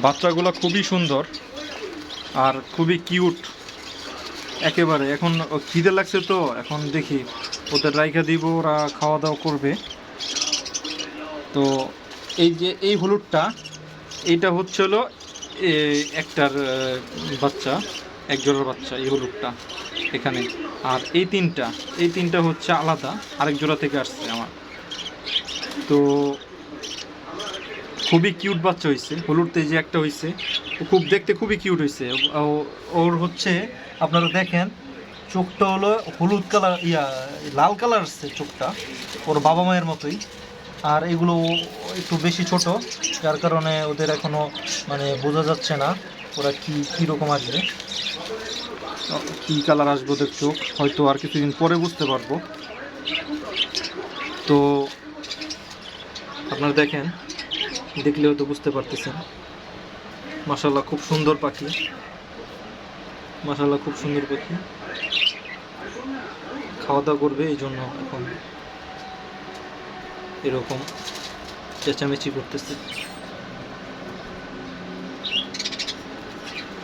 বাচ্চাগুলো খুবই সুন্দর আর খুবই কিউট একেবারে। এখন খিদে লাগছে তো এখন দেখি ওদের রাইখা দিব, ওরা খাওয়া দাওয়া করবে। তো এই যে এই হলুদটা, এইটা হচ্ছে হলো একটার বাচ্চা, এক জোড়ার বাচ্চা এই হলুদটা এখানে। আর এই তিনটা হচ্ছে আলাদা, আরেক জোড়া থেকে আসছে আমার। তো খুবই কিউট বাচ্চা হয়েছে হলুদতে, যে একটা হয়েছে ও খুব দেখতে খুবই কিউট হয়েছে। ওর হচ্ছে আপনারা দেখেন চোখটা হলো হলুদ কালার, লাল কালার আসছে চোখটা, ওর বাবা মায়ের মতোই। আর এগুলো একটু বেশি ছোট, যার কারণে ওদের এখনো মানে বোঝা যাচ্ছে না ওরা কীরকম আসবে, কী কালার আসবে ওদের চোখ, হয়তো আর কিছুদিন পরে বুঝতে পারবো। তো আপনারা দেখেন, দেখলেও তো বুঝতে পারতেছেন। মাশাআল্লাহ খুব সুন্দর পাখি, মাশাআল্লাহ খুব সুন্দর পাখি। খাওয়া দাওয়া করবে এই জন্য এখন এরকম চেঁচামেচি করতেছে।